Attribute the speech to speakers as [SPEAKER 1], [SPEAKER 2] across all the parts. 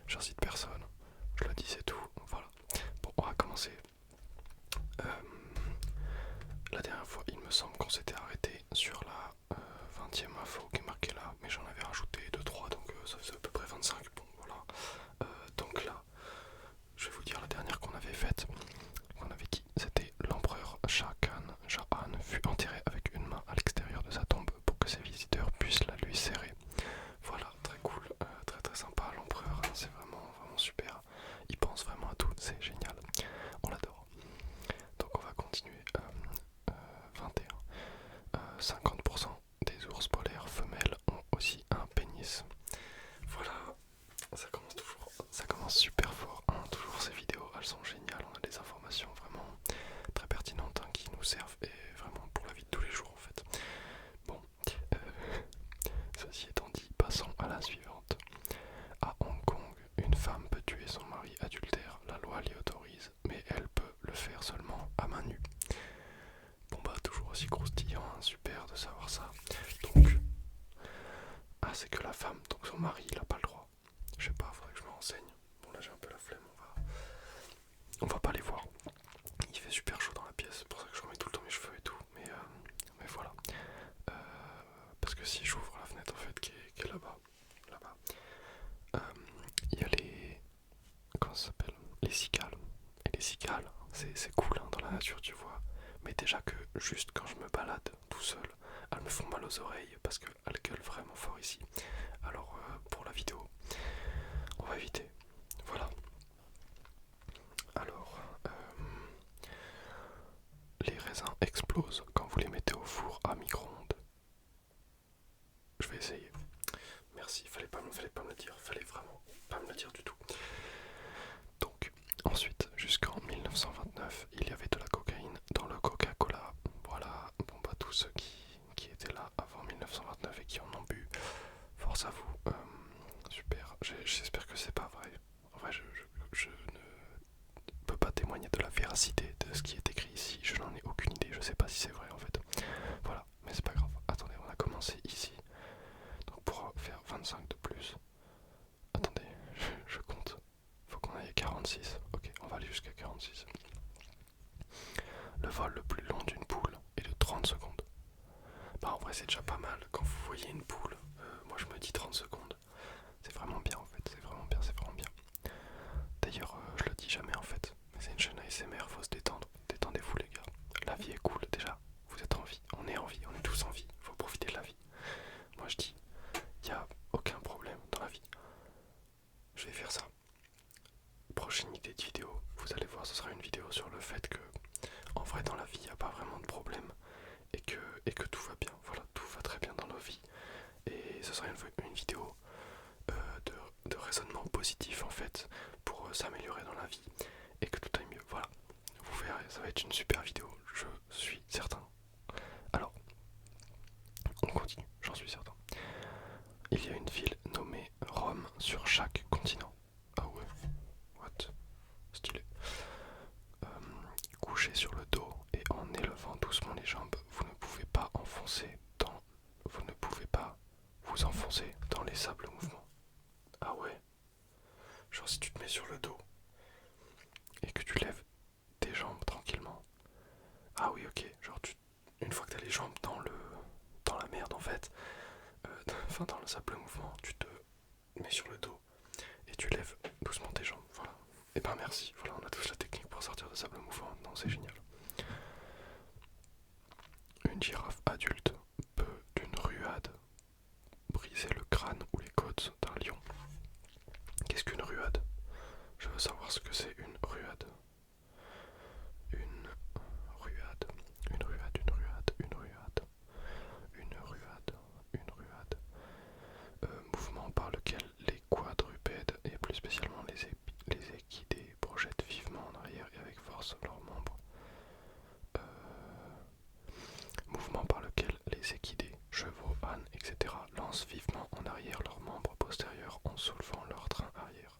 [SPEAKER 1] J'incite personne. Je le dis, c'est tout. Voilà. Bon, on va commencer. Euh, la dernière fois, il me semble qu'on s'était arrêté sur la 20e info qui est marquée là, mais j'en avais rajouté 2-3, donc ça faisait à peu près 25. Bon, voilà. Donc là, je vais vous dire la dernière qu'on avait faite, qu'on avait dit, c'était l'empereur Jahan fut enterré avec une main à l'extérieur de sa tombe pour que ses visiteurs puissent la lui serrer. Voilà, très cool, très très sympa l'empereur, c'est vraiment super. Il pense vraiment à tout, c'est génial, on l'adore. Donc on va continuer. 21. 50% des ours polaires femelles ont aussi un pénis. Voilà, ça commence super fort, hein. Toujours ces vidéos, elles sont géniales, on a des informations vraiment très pertinentes, hein, qui nous servent et vraiment pour la vie de tous les jours en fait. Bon, ceci étant dit, passons à la suivante. À Hong Kong, une femme peut tuer son mari adultère, la loi l'y autorise, mais elle peut le faire seulement à main nue. Bon bah toujours aussi croustillant, hein, super de savoir ça. Donc, c'est que la femme, donc son mari il a pas le droit. Je sais pas, faudrait que je me renseigne. Bon là j'ai un peu la flemme, on va pas les voir. Il fait super chaud dans la pièce, c'est pour ça que je remets tout le temps mes cheveux et tout, mais voilà. Euh, Parce que si j'ouvre la fenêtre en fait qui est là-bas, il y a les, comment ça s'appelle, les cicales. Et les cicales, c'est cool, hein, dans la nature tu vois. Mais déjà que juste quand je me balade tout seul, elles me font mal aux oreilles parce qu'elles gueulent vraiment fort ici. Alors pour la vidéo, on va éviter. Voilà. Alors, les raisins explosent quand vous les mettez au four à micro-ondes. Je vais essayer. Merci, fallait pas me le dire, fallait vraiment pas me le dire du tout. Donc, ensuite, jusqu'en 1929, il y avait de la cocaïne dans le Coca-Cola. Voilà, bon bah tous ceux qui étaient là avant 1929 et qui en ont bu, force à vous. Super, j'espère que c'est pas vrai. En vrai, je ne peux pas témoigner de la véracité de ce qui est écrit ici, je n'en ai aucune idée, je sais pas si c'est vrai en fait. Voilà, mais c'est pas grave. Attendez, on a commencé ici. Donc pour faire 25 de plus, attendez, je compte. Faut qu'on aille à 46. Ok, on va aller jusqu'à 46. Le vol le plus long d'une poule est de 30 secondes. Bah en vrai c'est déjà pas mal. Quand vous voyez une poule, moi je me dis 30 secondes. C'est vraiment bien en fait, c'est vraiment bien, c'est vraiment bien. D'ailleurs, je le dis jamais en fait, mais c'est une chaîne ASMR, faut se détendre. Détendez-vous les gars. La vie est cool déjà. Vous êtes en vie, on est en vie, on est tous en vie. Faut profiter de la vie. Moi je dis, y a aucun problème dans la vie. Je vais faire ça. Prochaine idée de vidéo, vous allez voir, ce sera une vidéo sur le fait que, en vrai, dans la vie, il n'y a pas vraiment de problème et que tout va bien. Voilà, tout va très bien dans nos vies. Et ce sera une vidéo de raisonnement positif en fait pour s'améliorer dans la vie et que tout aille mieux. Voilà, vous verrez, ça va être une super vidéo, je suis certain. Alors, on continue, j'en suis certain. Il y a une ville nommée Rome sur chaque continent. Ah ouais, what? Stylé. Couché sur le dos et en élevant doucement les jambes, vous ne pouvez pas vous enfoncer dans les sables mouvements. Ah ouais, genre si tu te mets sur le dos et que tu lèves tes jambes tranquillement. Ah oui, ok, genre une fois que t'as les jambes dans la merde en fait, enfin dans le sable mouvement, tu te mets sur le dos et tu lèves doucement tes jambes. Voilà. Et ben merci, voilà, on a tous la technique pour sortir de sable mouvant. Non, c'est génial. Une girafe adulte peut d'une ruade briser le crâne ou les côtes d'un lion. Qu'est-ce qu'une ruade? Je veux savoir ce que c'est une ruade. Une ruade, une ruade, une ruade, une ruade, une ruade, une ruade. Mouvement par lequel les quadrupèdes, et plus spécialement les équidés, projettent vivement en arrière et avec force leurs membres. Mouvement par lequel les équidés, chevaux, ânes, etc. lancent vivement en arrière leurs membres postérieurs en soulevant leur train arrière.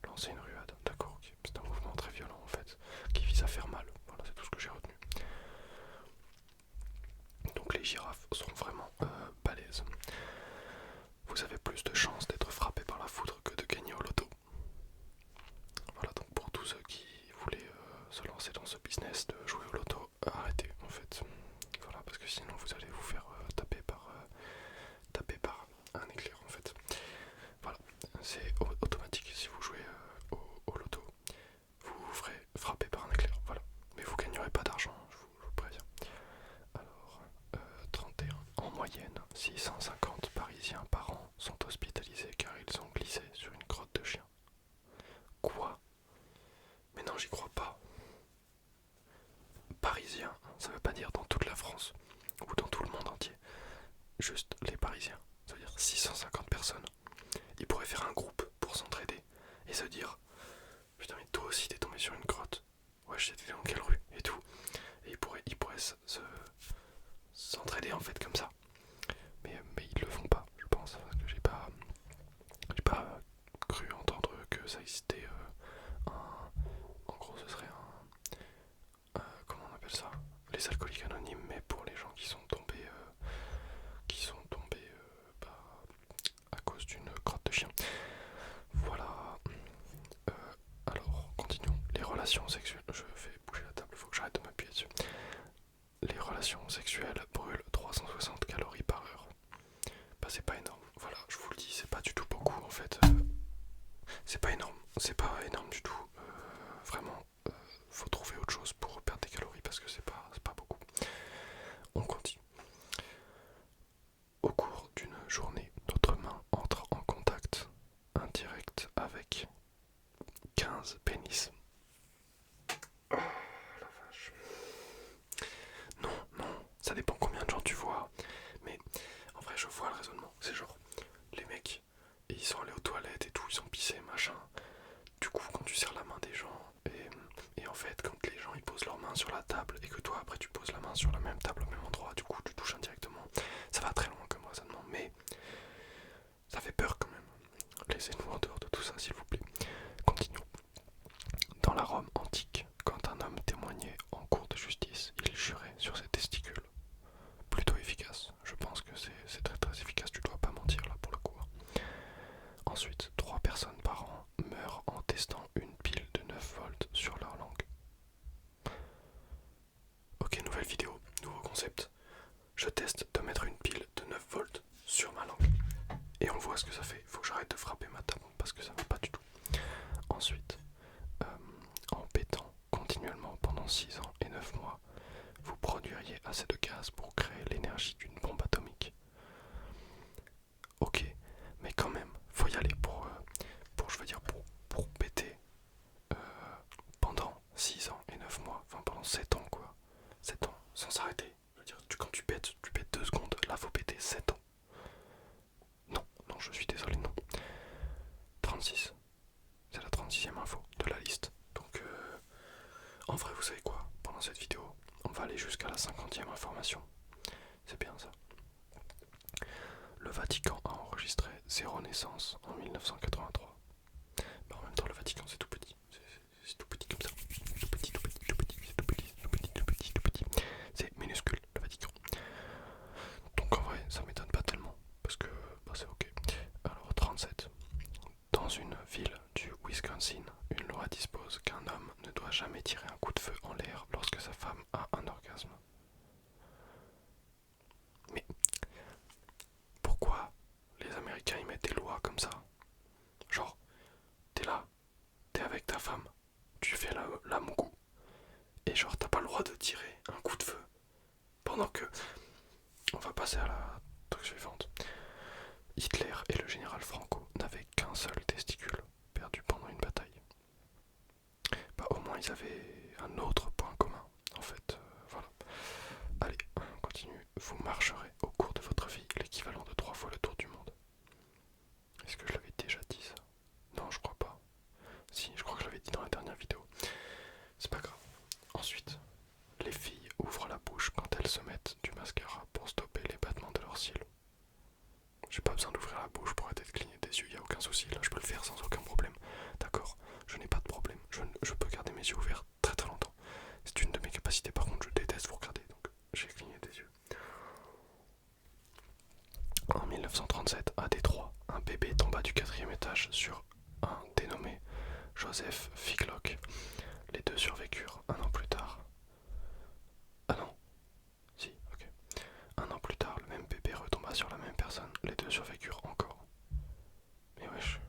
[SPEAKER 1] Lancer une ruade, d'accord, ok. C'est un mouvement très violent en fait, qui vise à faire mal. Voilà, c'est tout ce que j'ai retenu. Donc les girafes sont vraiment balèzes. Vous avez plus de chances d'être frappé par la foudre que de gagner au loto. c'est automatique. Si vous jouez au loto, vous vous ferez frapper par un éclair, voilà. Mais vous gagnerez pas d'argent, je vous préviens. Alors, 31. En moyenne, 650 Parisiens par an sont hospitalisés car ils ont glissé sur une crotte de chien. Quoi? Mais non, j'y crois pas. Parisiens, ça veut pas dire dans toute la France ou dans tout le monde entier. Juste les Parisiens. Ça veut dire 650 personnes. Ils pourraient faire un groupe pour s'entraider et se dire putain, mais toi aussi t'es tombé sur une crotte. Ouais, j'étais dans quelle rue et tout. Et ils pourraient s'entraider en fait comme ça. Mais ils le font pas, je pense, parce que j'ai pas cru entendre que ça existait en gros ce serait comment on appelle ça, les alcooliques anonymes, mais pour les gens qui sont tombés à cause d'une crotte de chien. Voilà. Euh, alors continuons. Les relations sexuelles, je fais bouger la table, faut que j'arrête de m'appuyer dessus. Les relations sexuelles brûlent 360 calories par heure. Bah c'est pas énorme, voilà, je vous le dis, c'est pas du tout beaucoup en fait. C'est pas énorme du tout. Vraiment, faut trouver autre chose pour perdre des calories parce que c'est pas beaucoup. On continue. Au cours d'une journée, notre main entre en contact indirect avec 15 pénis. Oh la vache. Non, non, ça dépend combien de gens tu vois. Mais en vrai, je vois le raisonnement. C'est genre, les mecs, ils sont allés aux toilettes et tout, ils ont pissé, machin. Du coup, quand tu serres la main des gens, et en fait, quand les gens ils posent leurs mains sur la table et que toi après tu poses la main sur la même table au même endroit, du coup tu touches indirectement. Ça va très loin comme raisonnement, mais ça fait peur quand même. Laissez-nous en dehors de tout ça, s'il vous plaît. Continuons. Dans la Rome antique, quand un homme témoignait en cour de justice, il jurait sur ses testicules. Plutôt efficace. Je pense que c'est très très efficace, tu dois pas mentir là pour le coup. Ensuite, 3 personnes par an meurent en testant une pile de 9 volts sur leur langue. Ok, nouvelle vidéo, nouveau concept. Je teste de mettre une pile de 9 volts sur ma langue. Et on voit ce que ça fait. Il faut que j'arrête de frapper ma table parce que ça va pas du tout. Ensuite, en pétant continuellement pendant 6 ans et 9 mois, vous produiriez assez de gaz pour créer l'énergie d'une bombe atomique. Ok, mais quand même, faut y aller pour péter pendant 6 ans et 9 mois, enfin pendant 7 ans quoi. 7 ans, sans s'arrêter. Je veux dire, quand tu pètes 2 secondes, là faut péter 7 ans. Non, non, je suis désolé, non. 36, c'est la 36e info de la liste. Donc, en vrai, vous savez quoi? Pendant cette vidéo, on va aller jusqu'à la 50e information. C'est bien ça. Le Vatican a enregistré 0 naissance en 1983. Mais en même temps, le Vatican, c'est tout petit. C'est tout petit comme ça. Tout petit, tout petit, tout petit, c'est tout petit, tout petit, tout petit, tout petit. C'est minuscule, le Vatican. Donc en vrai, ça m'étonne pas tellement. Parce que c'est ok. Alors, 37. Dans une ville du Wisconsin, une loi dispose qu'un homme ne doit jamais tirer un coup de feu en l'air lorsque sa femme a un orgasme. Mais pourquoi les Américains y mettent des lois comme ça? Genre, t'es là, t'es avec ta femme, tu fais la mougou, et genre t'as pas le droit de tirer un coup de feu pendant que... On va passer à la truc suivante. Hitler et le général Franco n'avaient qu'un seul testicule, perdu pendant une bataille. Bah au moins ils avaient un autre point commun, en fait, voilà. Allez, on continue. Vous marcherez au cours de votre vie l'équivalent de 3 fois le tour du monde. Est-ce que je l'avais déjà dit ça? Non, je crois pas. Si, je crois que je l'avais dit dans la dernière vidéo. C'est pas grave. Ensuite, les filles ouvrent la bouche quand elles se mettent du mascara pour stopper les battements de leurs cils. J'ai pas besoin d'ouvrir la bouche pour arrêter de cligner des yeux, y a aucun souci, là je peux le faire sans aucun problème. D'accord, je n'ai pas de problème, je peux garder mes yeux ouverts très très longtemps. C'est une de mes capacités, par contre je déteste vous regarder, donc j'ai cligné des yeux. En 1937, à Détroit, un bébé tomba du 4e étage sur un dénommé Joseph Figlock. Les deux survécurent un an plus tard. Ah non, si, ok. Un an plus tard, le même bébé retomba sur la même personne. Les deux survécurent encore. Mais wesh,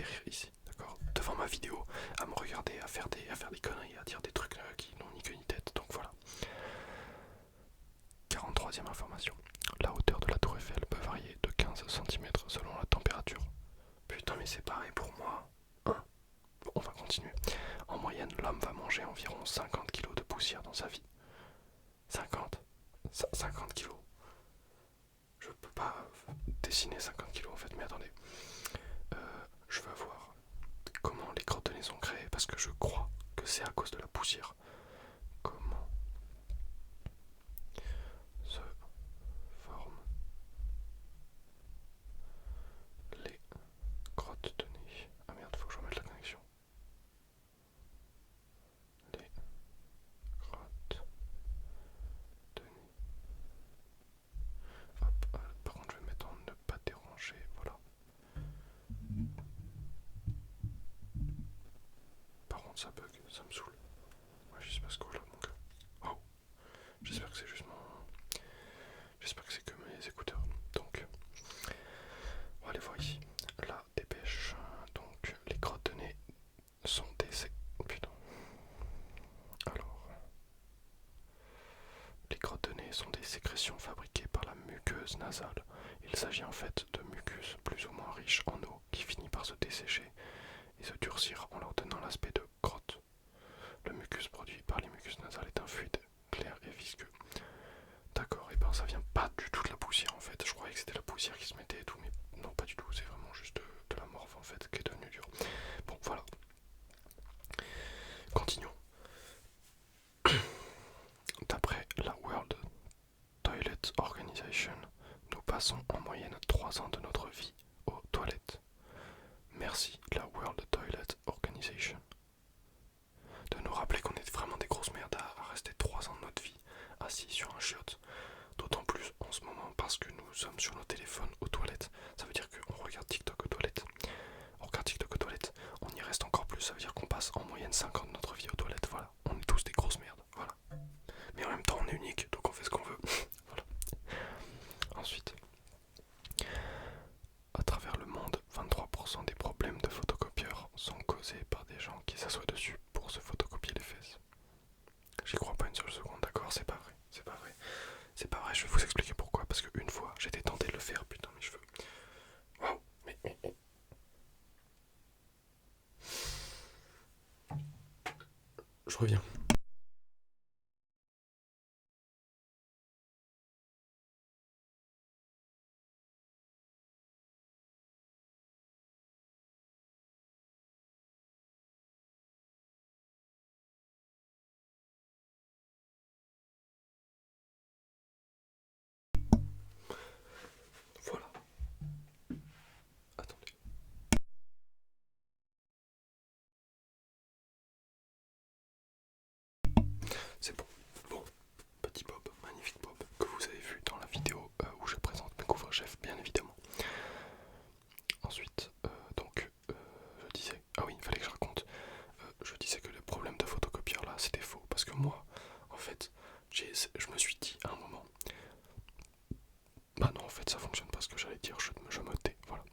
[SPEAKER 1] atterrir ici, d'accord, devant ma vidéo, à me regarder, à faire des conneries, à dire des trucs qui n'ont ni queue ni tête, donc voilà. 43e information. La hauteur de la tour Eiffel peut varier de 15 cm selon la température. Putain mais c'est pareil pour moi. Hein, on va continuer. En moyenne, l'homme va manger environ 50 kg de poussière dans sa vie. 50 kilos. Je peux pas dessiner 50 kilos en fait, mais attendez. Je veux voir comment les crottes de nez sont créées parce que je crois que c'est à cause de la poussière. Comment se forment les crottes de nez? Ah merde, faut que je remette la connexion. Les crottes de nez. Hop, par contre je vais mettre en ne pas déranger, voilà. Par contre ça bug, ça me saoule. Ouais, j'espère que voilà mon gars. Oh, j'espère que c'est juste mon... J'espère que c'est que mes écouteurs. Donc, on va aller voir ici. La dépêche. Donc, les crottes de nez sont des... Putain. Alors... Les crottes de nez sont des sécrétions fabriquées par la muqueuse nasale. Il s'agit en fait de mucus plus ou moins riche en eau qui finit par se dessécher et se durcir en leur donnant l'aspect de crotte. Le mucus produit par les muqueuses nasales est un fluide clair et visqueux. D'accord, et ben ça vient pas du tout de la poussière en fait. Je croyais que c'était la poussière qui se mettait et tout, mais non, pas du tout. C'est vraiment juste de la morphe en fait qui est devenue dure. Bon, voilà. Continuons. D'après la World Toilet Organization, nous passons en moyenne 3 ans de notre vie aux toilettes. Merci la World Toilet Organization de nous rappeler qu'on est vraiment des grosses merdes à rester 3 ans de notre vie assis sur un chiotte. D'autant plus en ce moment parce que nous sommes sur nos téléphones aux toilettes. Ça veut dire qu'on regarde TikTok aux toilettes. On regarde TikTok aux toilettes, on y reste encore plus. Ça veut dire qu'on passe en moyenne 5 ans de notre vie aux toilettes. Voilà, on est tous des grosses merdes. Voilà. Mais en même temps on est unique, donc on fait ce qu'on veut. Voilà. Ensuite, à travers le monde, 23% des problèmes de photocopieurs sont causés par des gens qui s'assoient dessus pour se photocopier les fesses. J'y crois pas une seule seconde, d'accord? C'est pas vrai, c'est pas vrai. C'est pas vrai, je vais vous expliquer pourquoi. Parce qu'une fois, j'étais tenté de le faire, putain, mes cheveux. Waouh, mais. Je reviens. Voilà. Attendez. C'est bon. Bon, petit Bob, magnifique Bob, que vous avez vu dans la vidéo où je présente mes couvre-chefs, bien évidemment. Ensuite, je disais... Ah oui, il fallait que je raconte. Je disais que le problème de photocopieur là, c'était faux. Parce que moi, en fait, je me suis dit à un moment... Bah non, en fait, ça fonctionne pas ce que j'allais dire, je me tais, voilà.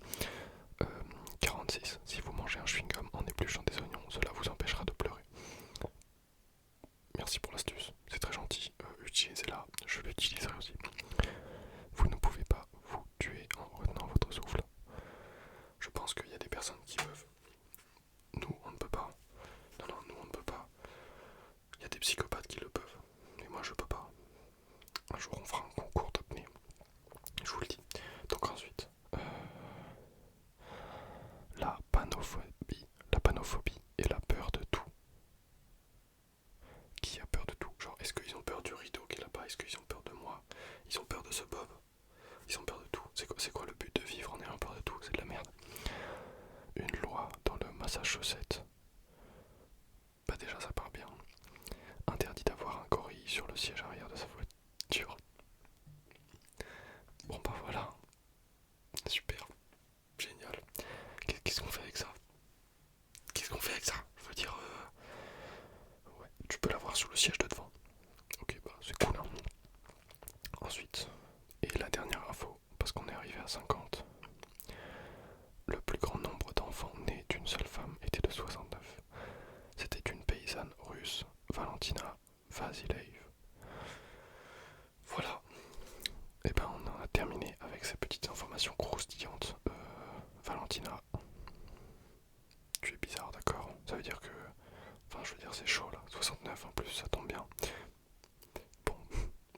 [SPEAKER 1] 46. Si vous mangez un chewing-gum en épluchant des oignons, cela vous empêchera de pleurer. Merci pour l'astuce, c'est très gentil. Utilisez-la, je l'utiliserai aussi. Vous ne pouvez pas vous tuer en retenant votre souffle. Je pense qu'il y a des personnes qui peuvent. Nous, on ne peut pas. Non, non, nous, on ne peut pas. Il y a des psychopathes qui le peuvent. Mais moi, je peux pas. Un jour, on fera un concours d'apnée. Je vous le dis. Donc ensuite, la panophobie. La panophobie est la peur de tout. Qui a peur de tout? Genre, est-ce qu'ils ont peur du rideau qui est là-bas? Est-ce qu'ils ont peur de moi? Ils ont peur de ce Bob? Ils ont peur de tout. C'est quoi le but de vivre en ayant peur de tout? C'est de la merde. Une loi dans le Massachusetts. Bah déjà ça part bien. Interdit d'avoir un gorille sur le siège arrière de sa voiture. Bon bah voilà. Super. Génial. Qu'est-ce qu'on fait avec ça? Qu'est-ce qu'on fait avec ça? Je veux dire... Ouais, tu peux l'avoir sur le siège de devant. Ok, bah c'est cool hein. Ensuite, et la dernière info, parce qu'on est arrivé à 50. Le plus grand nombre d'enfants nés Ça veut dire que... Enfin, je veux dire, c'est chaud là. 69 en plus, ça tombe bien. Bon,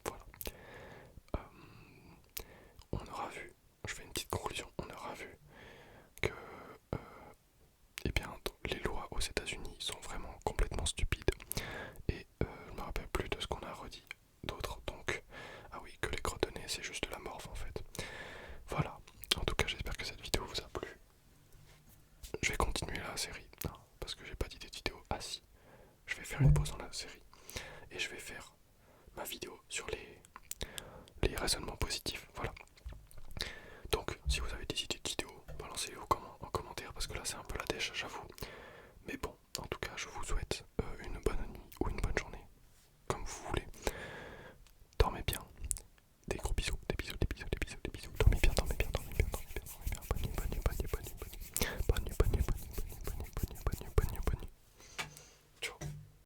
[SPEAKER 1] voilà. On aura vu, je fais une petite conclusion, on aura vu que eh bien, les lois aux États-Unis sont vraiment complètement stupides. Et je me rappelle plus de ce qu'on a redit d'autres. Donc, ah oui, que les crottes de nez, c'est juste de la morphe en fait. Voilà. En tout cas, j'espère que cette vidéo vous a plu. Je vais continuer la série, non, parce que j'ai pas d'idée de vidéo. Ah si, je vais faire une pause dans la série et je vais faire ma vidéo sur les raisonnements positifs. Voilà. Donc, si vous avez des idées de vidéos, balancez-les en commentaire parce que là c'est un peu la dèche, j'avoue. Mais bon, en tout cas, je vous souhaite